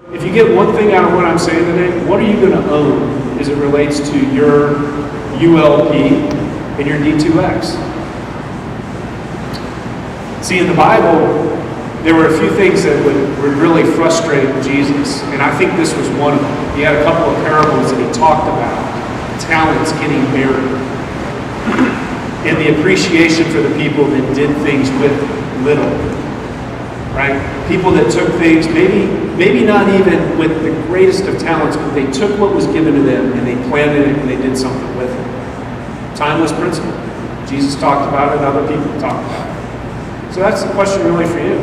If you get one thing out of what I'm saying today, what are you going to own as it relates to your ULP and your D2X? See, in the Bible, there were a few things that would really frustrate Jesus, and I think this was one of them. He had a couple of parables that he talked about talents getting buried, and the appreciation for the people that did things with little, right? People that took things, maybe not even with the greatest of talents, but they took what was given to them and they planted it and they did something with it. Timeless principle. Jesus talked about it, other people talked about it. So that's the question really for you.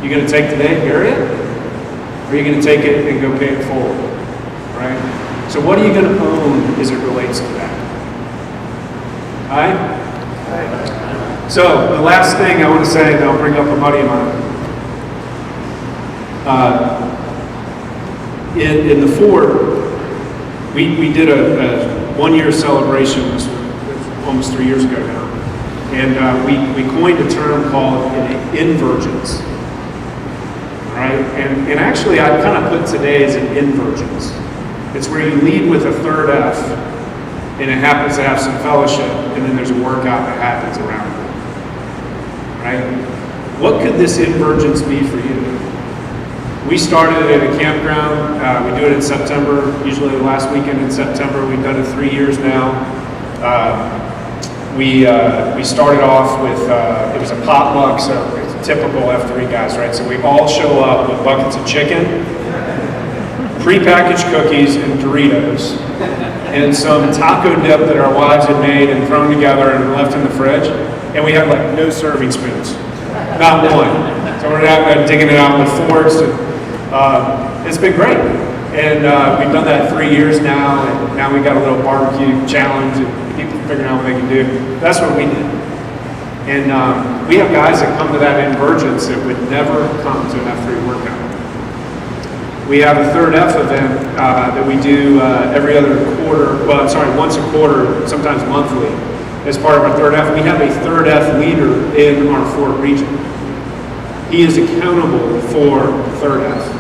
You going to take today and bury it? Or are you going to take it and go pay it forward? Right? So what are you going to own as it relates to that? All right? So the last thing I want to say, and I'll bring up a buddy of mine. In the Fort, we did a one-year celebration, almost 3 years ago now. And we coined a term called invergence. Right? And actually, I kind of put today as an invergence. It's where you lead with a third F, and it happens to have some fellowship, and then there's a workout that happens around it. Right? What could this invergence be for you? We started it at a campground. We do it in September, usually the last weekend in September. We've done it 3 years now. We started off with, it was a potluck, so it's typical F3 guys, right? So we all show up with buckets of chicken, prepackaged cookies and Doritos, and some taco dip that our wives had made and thrown together and left in the fridge. And we had like no serving spoons, not one. So we're out there digging it out with forks. And, it's been great. And we've done that 3 years now, and now we got a little barbecue challenge, and people figuring out what they can do. That's what we did. And we have guys that come to that invergence that would never come to an F3 workout. We have a third F event that we do every other quarter, once a quarter, sometimes monthly, as part of our third F. We have a third F leader in our Fort region. He is accountable for third F.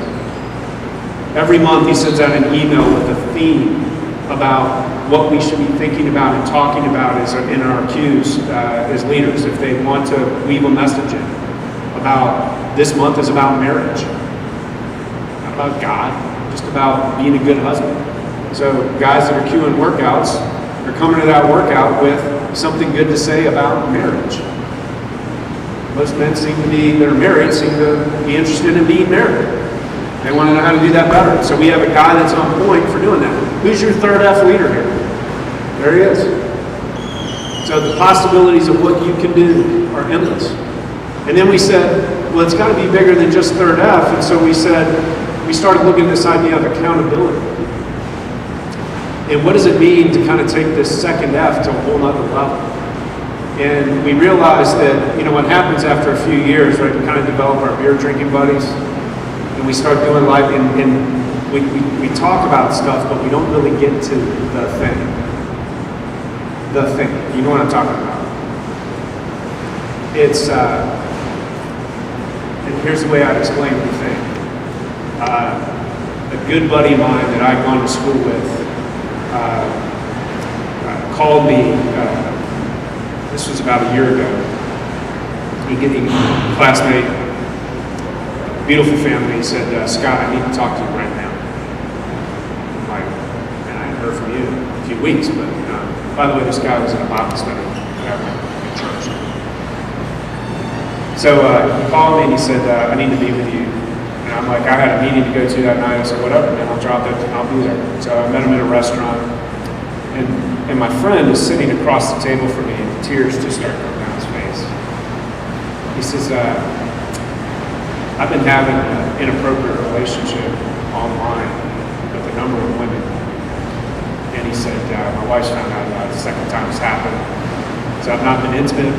Every month he sends out an email with a theme about what we should be thinking about and talking about in our cues as leaders. If they want to weave a message in about this month is about marriage, not about God, just about being a good husband. So guys that are cueing workouts are coming to that workout with something good to say about marriage. Most men that are married seem to be interested in being married. They want to know how to do that better. So we have a guy that's on point for doing that. Who's your third F leader here? There he is. So the possibilities of what you can do are endless. And then we said, well, it's got to be bigger than just third F. And so we started looking at this idea of accountability. And what does it mean to kind of take this second F to a whole nother level? And we realized that, what happens after a few years, right? We kind of develop our beer drinking buddies. And we start doing life, and we talk about stuff, but we don't really get to the thing. The thing. You know what I'm talking about. It's, and here's the way I'd explain the thing. A good buddy of mine that I'd gone to school with called me, this was about a year ago. He classmate, beautiful family. He said, Scott, I need to talk to you right now. I'm like, man, I hadn't heard from you in a few weeks, but by the way, this guy was in a Bible study at my church. So he called me and he said, I need to be with you. And I'm like, I had a meeting to go to that night. I said, whatever, man, I'll drop it, I'll be there. So I met him at a restaurant. And my friend is sitting across the table from me, and the tears just start coming down his face. He says, I've been having an inappropriate relationship online with a number of women. And he said, my wife's found out about it the second time it's happened. So I've not been intimate,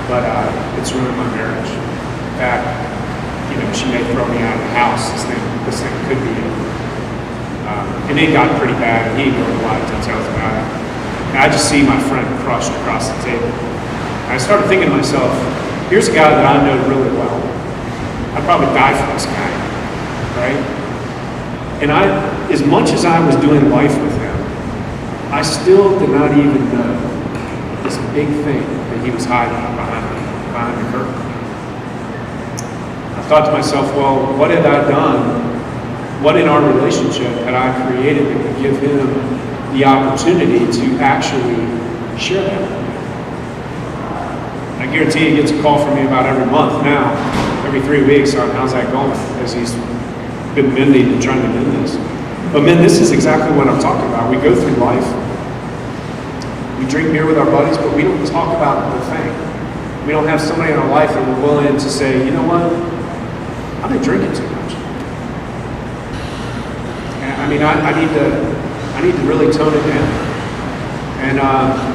but it's ruined my marriage. In fact, she may throw me out of the house. This thing could be it. And it got pretty bad, and he knew a lot of details about it. And I just see my friend crushed across the table. And I started thinking to myself, here's a guy that I know really well. I'd probably die for this guy, right? And as much as I was doing life with him, I still did not even know this big thing that he was hiding behind the curtain. I thought to myself, well, what had I done? What in our relationship had I created that would give him the opportunity to actually share that with me? I guarantee he gets a call from me about every month now, every 3 weeks on how's that going, as he's been mending and trying to mend this. But men, this is exactly what I'm talking about. We go through life, we drink beer with our buddies, but we don't talk about the thing. We don't have somebody in our life that we're willing to say, you know what, I've been drinking too much. And I mean, I need to really tone it down. And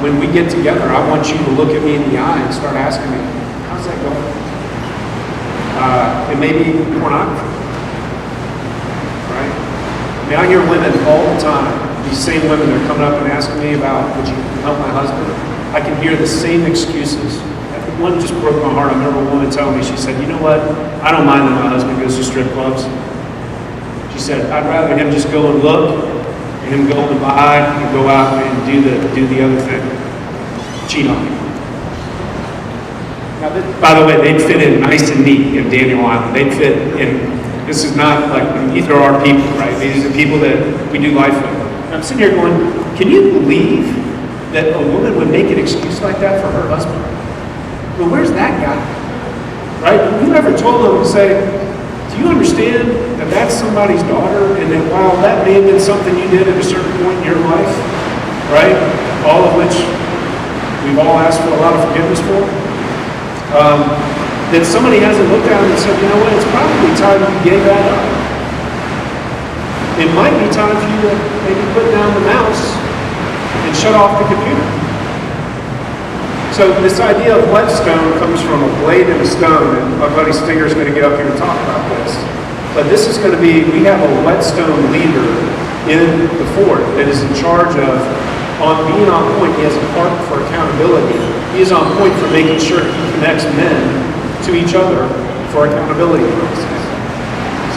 when we get together, I want you to look at me in the eye and start asking me, how's that going? And maybe pornography, right? I mean, I hear women all the time, these same women that are coming up and asking me about, would you help my husband? I can hear the same excuses. One just broke my heart. I remember a woman telling me, she said, you know what? I don't mind that my husband goes to strip clubs. She said, I'd rather him just go and look, and him go and buy, and go out and do the other thing. Cheat on me. Now, by the way, they'd fit in nice and neat in Daniel Island. They'd fit in. This is not like, these are our people, right? These are people that we do life with. And I'm sitting here going, can you believe that a woman would make an excuse like that for her husband? Well, where's that guy? Right? You ever told them to say, do you understand that that's somebody's daughter, and that while that may have been something you did at a certain point in your life, right? All of which we've all asked for a lot of forgiveness for, that somebody hasn't looked at him and said, you know what, it's probably time you gave that up. It might be time for you to maybe put down the mouse and shut off the computer. So this idea of whetstone comes from a blade and a stone, and my buddy Stinger's going to get up here and talk about this. But this is going to be, we have a whetstone leader in the fort that is in charge of, on being on point. He has a heart for accountability. He is on point for making sure he connects men to each other for accountability purposes.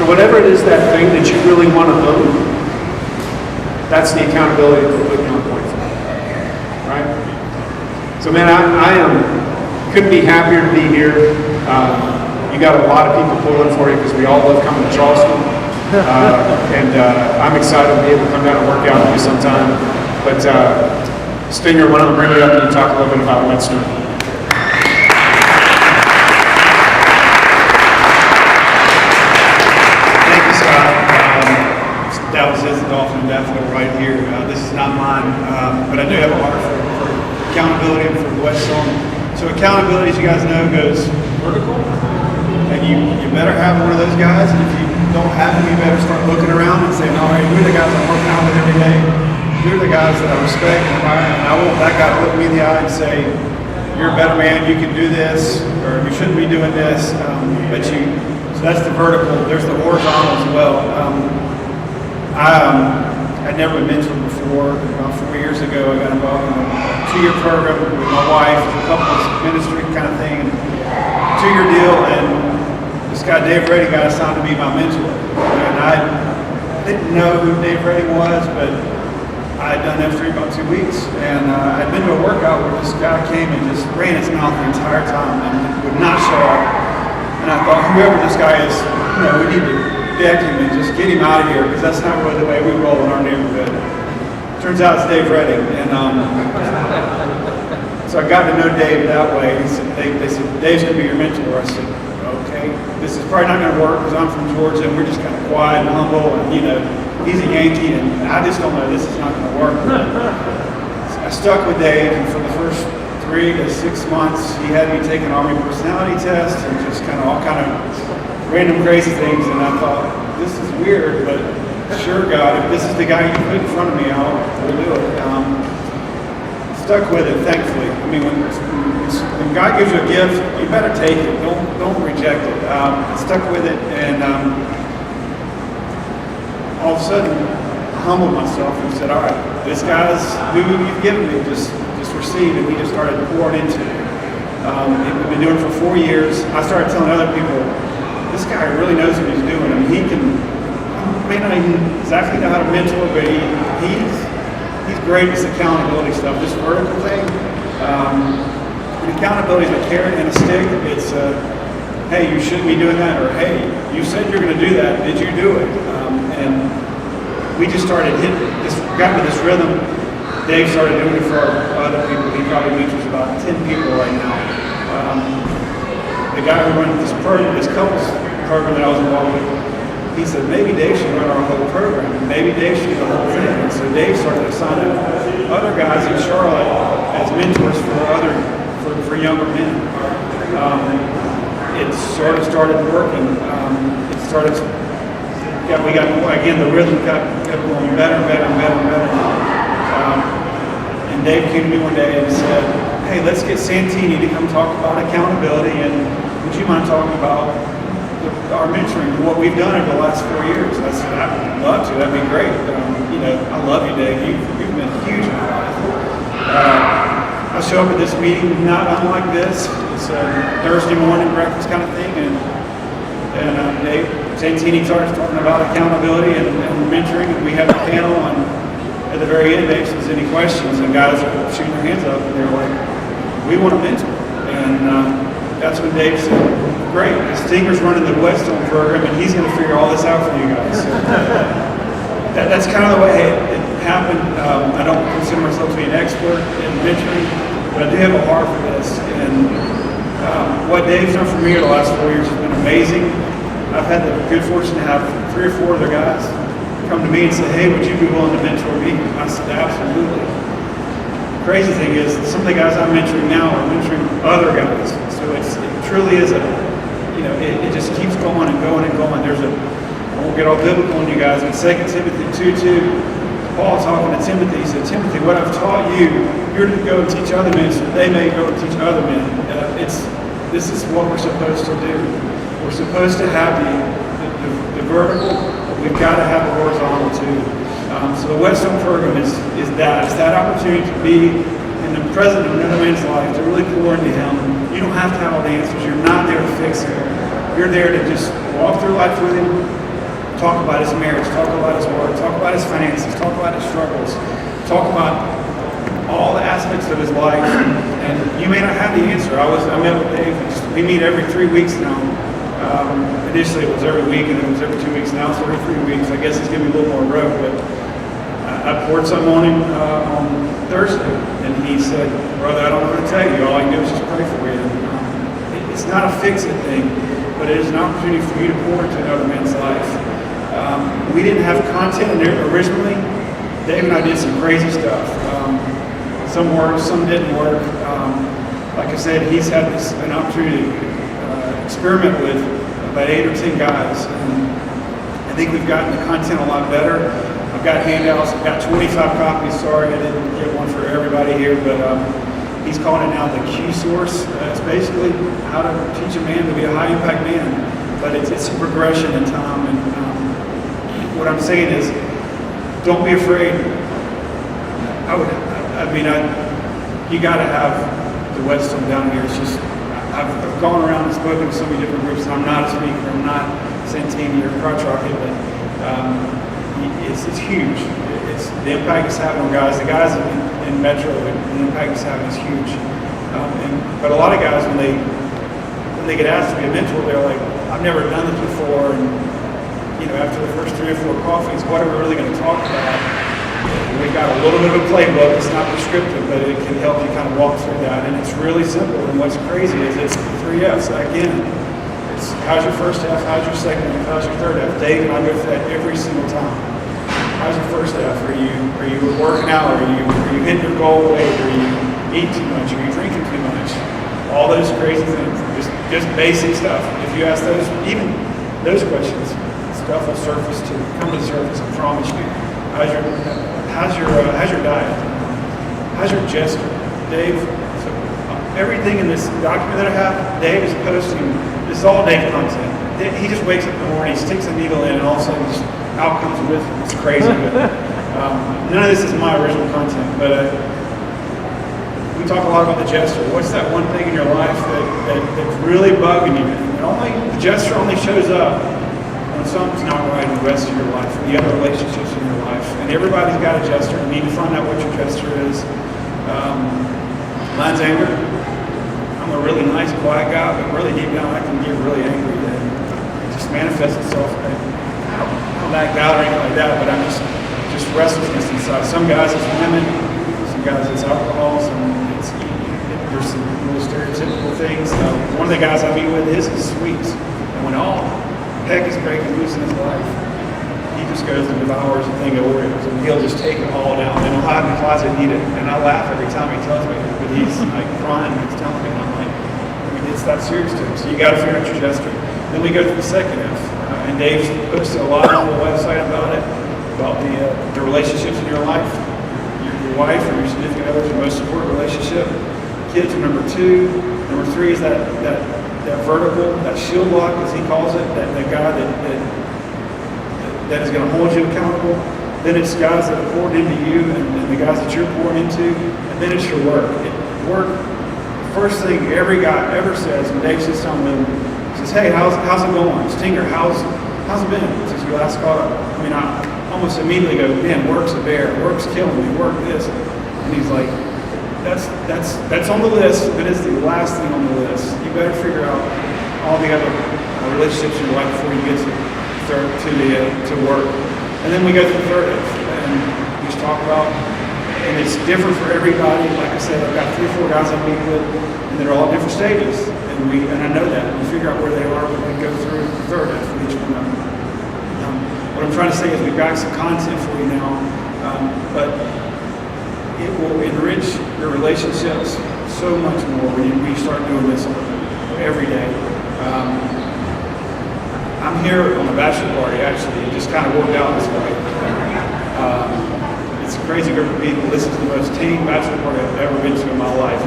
So whatever it is, that thing that you really want to own, that's the accountability that we're putting on point for. Right? So man, couldn't be happier to be here. You got a lot of people pulling for you because we all love coming to Charleston. And I'm excited to be able to come down and work out with you sometime. But Stinger, why don't I bring you up and talk a little bit about whetstone. Thank you, Scott. That was his dolphin daffodil right here. This is not mine, but I do have a heart for accountability and for whetstone. So accountability, as you guys know, goes vertical. And you better have one of those guys. And if you don't have them, you better start looking around and saying, all right, who are the guys I'm working out with every day? Who are the guys that I respect and admire? And I want that guy to look me in the eye and say, you're a better man, you can do this, or you shouldn't be doing this. So that's the vertical. There's the horizontal as well. I'd never been mentored before. About 4 years ago, I got involved in a 2-year program with my wife, a couples ministry kind of thing, and 2-year deal. And this guy, Dave Reddy, got assigned to be my mentor. And I didn't know who Dave Reddy was, but I had done that for about 2 weeks. And I'd been to a workout where this guy came and just ran his mouth the entire time and would not show up. And I thought, whoever this guy is, we need to deck him and just get him out of here, because that's not really the way we roll in our neighborhood. Turns out it's Dave Reddy. And so I got to know Dave that way. They said, Dave's going to be your mentor. I said, okay, this is probably not going to work because I'm from Georgia and we're just kind of quiet and humble, and he's a Yankee and I just don't know, this is not going to work. I stuck with Dave, and for the first 3 to 6 months, he had me take an Army personality test and just all kind of random crazy things, and I thought, this is weird, but sure, God, if this is the guy you put in front of me, we'll do it. Stuck with it, thankfully. I mean, when God gives you a gift, you better take it. Don't reject it. Stuck with it, and all of a sudden, I humbled myself and said, all right, this guy's who you've given me, just receive, and he just started pouring into it. We've been doing it for 4 years. I started telling other people, this guy really knows what he's doing. I mean, may not even exactly know how to mentor, but he's great at this accountability stuff, this vertical thing. And accountability is a carrot and a stick. It's hey, you shouldn't be doing that, or hey, you said you're going to do that. Did you do it? And we just started got into this rhythm. Dave started doing it for other people. He probably mentors about 10 people right now. The guy who runs this program, this couples program that I was involved with, he said maybe Dave should run our whole program. Maybe Dave should do the whole thing. And so Dave started assigning other guys in Charlotte as mentors for younger men. It sort of started working. We got again, the rhythm kept going better and better and better and better. And Dave came to me one day and said, hey, let's get Santini to come talk about accountability, and would you mind talking about our mentoring, what we've done over the last 4 years? I said, I'd love to, that'd be great. I love you, Dave. You've been huge in my life. I show up at this meeting not unlike this. It's a Thursday morning breakfast kind of thing, and Dave Santini starts talking about accountability and mentoring, and we have a panel, and at the very end, Dave says, any questions? And guys are shooting their hands up, and they're like, we want to mentor. And that's when Dave said, great, Stinger's running the Whetstone program, and he's going to figure all this out for you guys. So that's kind of the way it happened. I don't consider myself to be an expert in mentoring, but I do have a heart for this. And what Dave's done for me over the last 4 years has been amazing. I've had the good fortune to have 3 or 4 other guys come to me and say, hey, would you be willing to mentor me? I said, absolutely. The crazy thing is, some of the guys I'm mentoring now are mentoring other guys. So it truly is it just keeps going and going and going. I won't get all biblical on you guys, but 2 Timothy 2:2, Paul talking to Timothy, he said, Timothy, what I've taught you, you're to go and teach other men so they may go and teach other men. This is what we're supposed to do. We're supposed to have the vertical, but we've got to have the horizontal too. So the Whetstone program is that. It's that opportunity to be in the present of another man's life, to really pour into him. You don't have to have all the answers. You're not there to fix him. You're there to just walk through life with him, talk about his marriage, talk about his work, talk about his finances, talk about his struggles, talk about all the aspects of his life. And you may not have the answer. I met with Dave. We meet every 3 weeks now. Initially it was every week, and then it was every 2 weeks. Now it's every 3 weeks. I guess he's giving me a little more rope, but I poured something on him on Thursday, and he said, brother, I don't know what to tell you. All I can do is just pray for you. And it's not a fix-it thing, but it is an opportunity for you to pour into another man's life. We didn't have content in there originally. Dave and I did some crazy stuff. Some worked, some didn't work. Like I said, he's had an opportunity to experiment with about 8 or 10 guys. And I think we've gotten the content a lot better. I've got handouts. I've got 25 copies. Sorry I didn't get one for everybody here, but he's calling it now the Q source. It's basically how to teach a man to be a high-impact man, but it's a progression in time. And what I'm saying is, don't be afraid. You got to have the Whetstone down here. It's just I've gone around and spoken to so many different groups, and I'm not a speaker. I'm not Santini or Crotch Rocket, but it's huge. It's the impact it's having on guys. The guys in Metro, the impact it's having is huge. But a lot of guys, when they get asked to be a mentor, they're like, I've never done this before. And after the first 3 or 4 coffees, what are we really going to talk about? We've got a little bit of a playbook. It's not prescriptive, but it can help you kind of walk through that. And it's really simple. And what's crazy is it's 3 F's. Again, it's how's your first F, how's your second F, how's your third F. Dave and I go through that every single time. How's your first F? Are you working out? Are you hitting your goal weight? Are you eating too much? Are you drinking too much? All those crazy things. Just basic stuff. If you ask those, even those questions, stuff will come to the surface. I promise you. How's your diet? How's your gesture? Dave, so everything in this document that I have, Dave is posting. This is all Dave content. He just wakes up in the morning, sticks a needle in, and all of a sudden just out comes with it. It's crazy. But none of this is my original content. But we talk a lot about the gesture. What's that one thing in your life that's really bugging you? And the gesture only shows up when when something's not right in the rest of your life, and the other relationships in your life, and everybody's got a jester. You need to find out what your jester is. Mine's anger. I'm a really nice, quiet guy, but really deep down I can get really angry, and it just manifests itself. I don't act out or anything like that, but I'm just restlessness inside. Some guys it's women, some guys it's alcohol, there's some little stereotypical things. One of the guys I meet with is sweets, and when all heck is breaking loose in his life, he just goes and devours a thing of Oreos, and he'll just take it all down, and he'll hide in the closet and eat it. And I laugh every time he tells me, but he's like crying when he's telling me, and I'm like, it's that serious to him. So you got to figure out your jester. Then we go to the second F, and Dave's posted a lot on the website about it, about the relationships in your life, your wife or your significant other is your most important relationship. Kids are number 2. Number 3 is that vertical, that shield lock, as he calls it, that guy that is going to hold you accountable. Then it's guys that are poured into you, and the guys that you're poured into, and then it's your work. Work. First thing every guy ever says when Dave sits down with him, he says, "Hey, how's it going, Stinger? How's it been since you last caught up?" I mean, I almost immediately go, "Man, work's a bear. Work's killing me. Work this," and he's like, That's on the list, but it's the last thing on the list. You better figure out all the other relationships in your life before you get to work. And then we go to the third F, and we just talk about, and it's different for everybody. Like I said, I've got 3 or 4 guys I meet with, and they're all at different stages, and I know that. We figure out where they are when we go through the third F with each one of them. What I'm trying to say is we've got some content for you now, but it will enrich your relationships so much more when you start doing this every day. I'm here on a bachelor party, actually. It just kind of worked out this way. It's a crazy group of people. This is the most teen bachelor party I've ever been to in my life.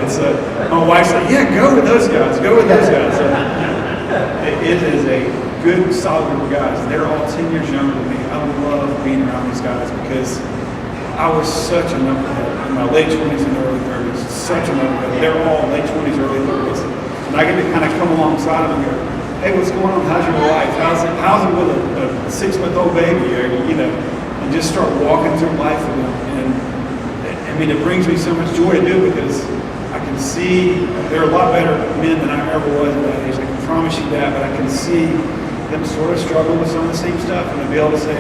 My wife's like, "Yeah, go with those guys. Go with those guys." It is a good, solid group of guys. They're all 10 years younger than me. I love being around these guys because I was such a knucklehead in my late 20s and early 30s. Such a knucklehead. They're all late 20s, early 30s. And I get to kind of come alongside them and go, "Hey, what's going on? How's your life? How's it with a 6-month-old baby?" Or, and just start walking through life with them. And I mean, it brings me so much joy to do because I can see they're a lot better men than I ever was at that age. I can promise you that, but I can see them sort of struggle with some of the same stuff and to be able to say,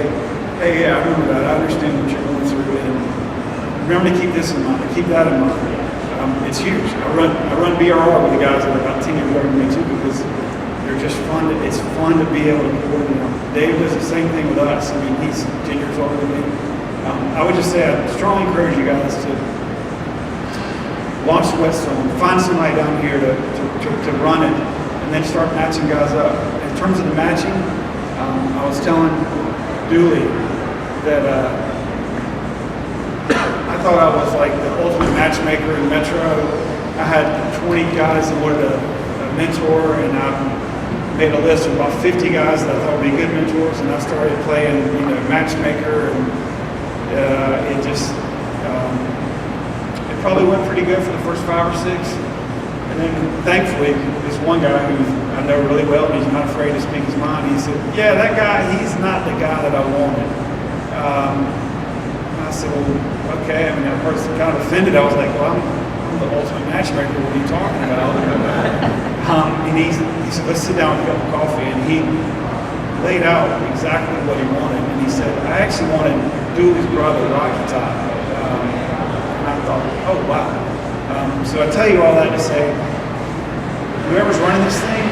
"Hey, yeah, I remember that. I understand what you're going through, and remember to keep this in mind, keep that in mind." It's huge. I run BRR with the guys that are about 10 years older than me too because they're just fun. It's fun to be able to pour them. Dave does the same thing with us. I mean, he's 10 years older than me. I would just say I strongly encourage you guys to launch the Whetstone, find somebody down here to run it, and then start matching guys up. In terms of the matching, I was telling Dooley that I thought I was like the ultimate matchmaker in Metro. I had 20 guys that wanted a mentor, and I made a list of about 50 guys that I thought would be good mentors, and I started playing, matchmaker, and it probably went pretty good for the first 5 or 6. And then thankfully, this one guy who I know really well, and he's not afraid to speak his mind, he said, "Yeah, that guy, he's not the guy that I wanted." I said, "Well, okay." I mean, at first kind of offended. I was like, "Well, I'm the ultimate matchmaker. What are you talking about?" And he said, "Let's sit down and get a cup of coffee." And he laid out exactly what he wanted. And he said, "I actually wanted Dooley's brother, Rocky Top." And I thought, "Oh, wow." So I tell you all that to say, whoever's running this thing,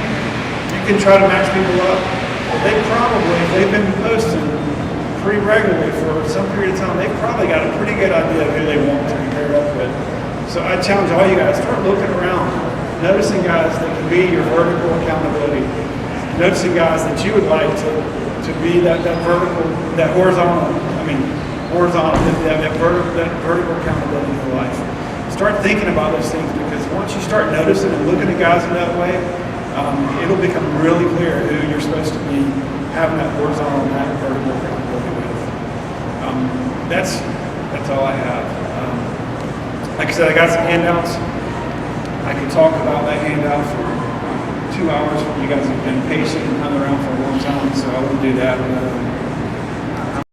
you can try to match people up. But they probably, if they've been posting pretty regularly for some period of time, they've probably got a pretty good idea of who they want to be paired up with. So I challenge all you guys, start looking around, noticing guys that can be your vertical accountability, noticing guys that you would like to be that vertical, that horizontal, that vertical accountability in your life. Start thinking about those things, because once you start noticing and looking at guys in that way, it'll become really clear who you're supposed to be having that horizontal and that vertical accountability with. That's all I have. Like I said, I got some handouts. I could talk about that handout for 2 hours. You guys have been patient and hung around for a long time, so I won't do that.